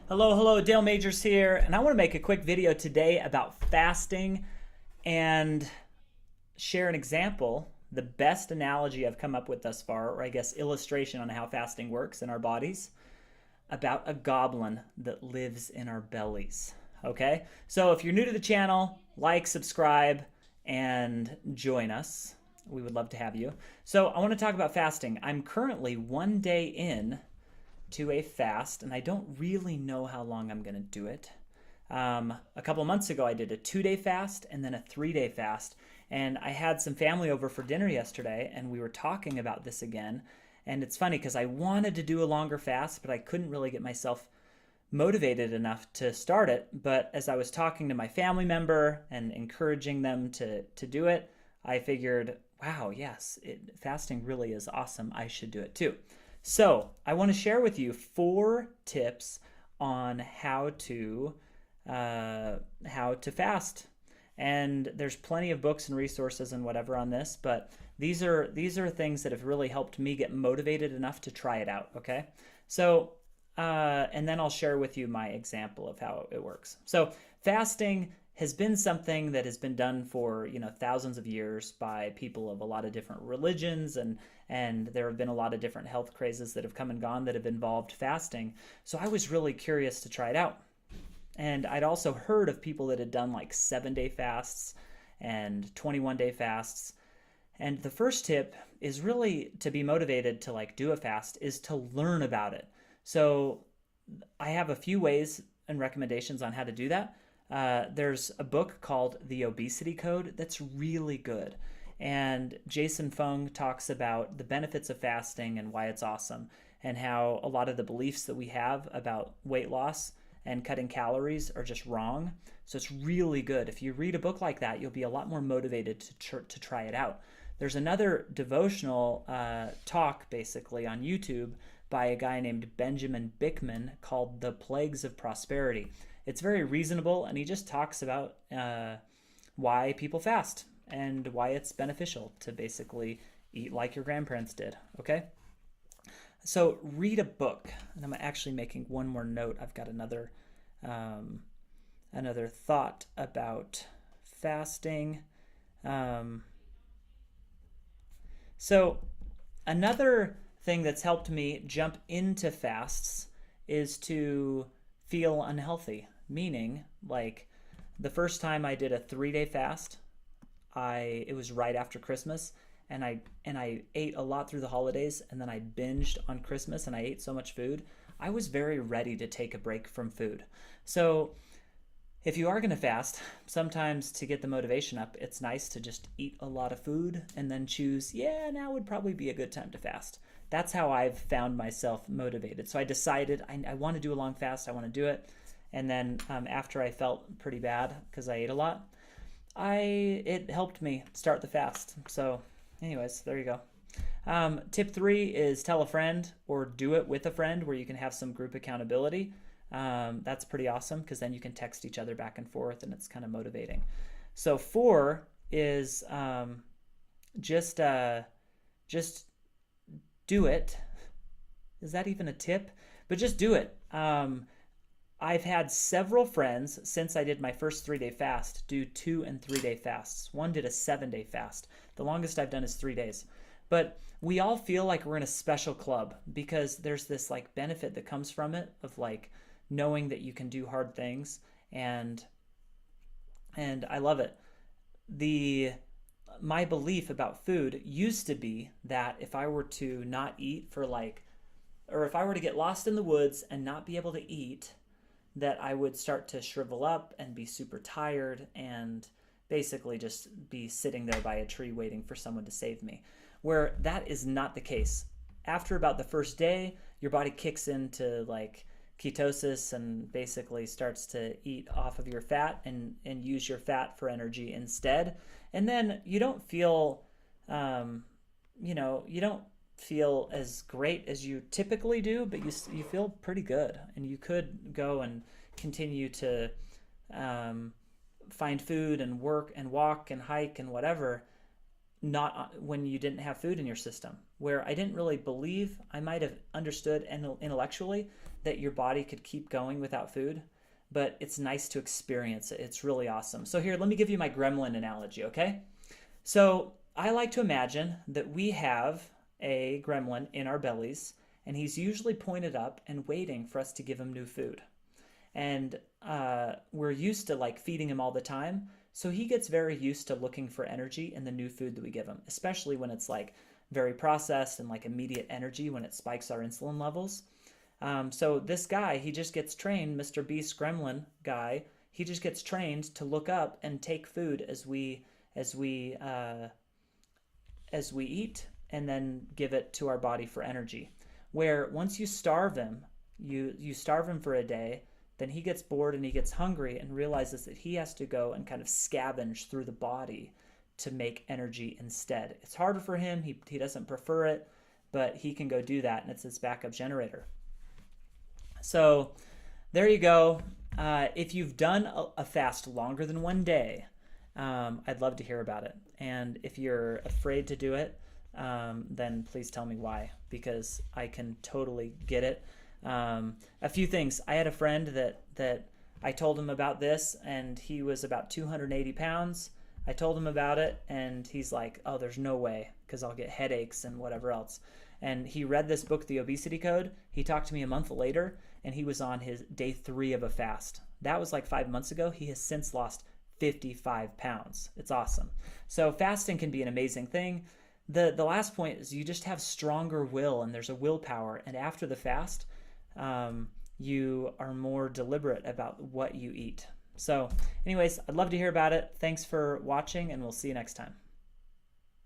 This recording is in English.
Hello, Dale Majors here, and I want to make a quick video today about fasting and share an example, the best analogy I've come up with thus far, or I guess illustration on how fasting works in our bodies, about a goblin that lives in our bellies. Okay? So if you're new to the channel, like, subscribe, and join us. We would love to have you. So I want to talk about fasting. I'm currently one day in to a fast, and I don't really know how long I'm going to do it. A couple months ago, I did a 2-day fast and then a 3-day fast. And I had some family over for dinner yesterday, and we were talking about this again. And it's funny because I wanted to do a longer fast, but I couldn't really get myself motivated enough to start it. But as I was talking to my family member and encouraging them to do it, I figured, wow, yes, fasting really is awesome. I should do it too. So I want to share with you 4 tips on how to fast. And there's plenty of books and resources and whatever on this, but these are things that have really helped me get motivated enough to try it out. Okay, so and then I'll share with you my example of how it works. So fasting has been something that has been done for thousands of years by people of a lot of different religions, and there have been a lot of different health crazes that have come and gone that have involved fasting. So I was really curious to try it out. And I'd also heard of people that had done like 7-day fasts and 21-day fasts. And the first tip is really to be motivated to do a fast is to learn about it. So I have a few ways and recommendations on how to do that. There's a book called The Obesity Code that's really good. And Jason Fung talks about the benefits of fasting and why it's awesome, and how a lot of the beliefs that we have about weight loss and cutting calories are just wrong. So it's really good. If you read a book like that, you'll be a lot more motivated to try it out. There's another devotional talk basically on YouTube by a guy named Benjamin Bickman called The Plagues of Prosperity. It's very reasonable, and he just talks about why people fast and why it's beneficial to basically eat like your grandparents did, okay? So read a book, and I'm actually making one more note. I've got another thought about fasting. So another thing that's helped me jump into fasts is to feel unhealthy, meaning like the first time I did a 3-day fast, it was right after Christmas, and I ate a lot through the holidays, and then I binged on Christmas, and I ate so much food. I was very ready to take a break from food. So if you are going to fast, sometimes to get the motivation up, it's nice to just eat a lot of food and then choose, yeah, now would probably be a good time to fast. That's how I've found myself motivated. So I decided I want to do a long fast. I want to do it. And then after I felt pretty bad because I ate a lot, it helped me start the fast. So anyways, there you go. Tip 3 is tell a friend or do it with a friend where you can have some group accountability. That's pretty awesome because then you can text each other back and forth, and it's kind of motivating. So 4 is just do it. Is that even a tip? But just do it. I've had several friends since I did my first 3-day fast do 2 and 3-day fasts. One did a 7-day fast. The longest I've done is 3 days. But we all feel like we're in a special club because there's this benefit that comes from it of knowing that you can do hard things, and I love it. My belief about food used to be that if I were to not eat for or if I were to get lost in the woods and not be able to eat, that I would start to shrivel up and be super tired and basically just be sitting there by a tree waiting for someone to save me, where that is not the case. After about the first day, your body kicks into ketosis and basically starts to eat off of your fat and use your fat for energy instead. And then you don't feel, you don't feel as great as you typically do, but you feel pretty good, and you could go and continue to find food and work and walk and hike and whatever not when you didn't have food in your system, where I didn't really believe, I might have understood intellectually that your body could keep going without food, but it's nice to experience it. It's really awesome. So here, let me give you my gremlin analogy, okay? So I like to imagine that we have a gremlin in our bellies, and he's usually pointed up and waiting for us to give him new food. And we're used to like feeding him all the time. So he gets very used to looking for energy in the new food that we give him, especially when it's like very processed and like immediate energy when it spikes our insulin levels. So this guy, he just gets trained, Mr. Beast Gremlin guy, he just gets trained to look up and take food as we eat, and then give it to our body for energy. Where once you starve him, you starve him for a day, then he gets bored and he gets hungry and realizes that he has to go and kind of scavenge through the body to make energy instead. It's harder for him. He doesn't prefer it, but he can go do that, and it's his backup generator. So there you go. If you've done a fast longer than one day, I'd love to hear about it. And if you're afraid to do it, then please tell me why, because I can totally get it. A few things. I had a friend that I told him about this, and he was about 280 pounds. I told him about it, and he's like, oh, there's no way, because I'll get headaches and whatever else. And he read this book, The Obesity Code. He talked to me a month later, and he was on his day 3 of a fast. That was like 5 months ago. He has since lost 55 pounds. It's awesome. So fasting can be an amazing thing. The last point is you just have stronger will, and there's a willpower. And after the fast, you are more deliberate about what you eat. So anyways, I'd love to hear about it. Thanks for watching, and we'll see you next time.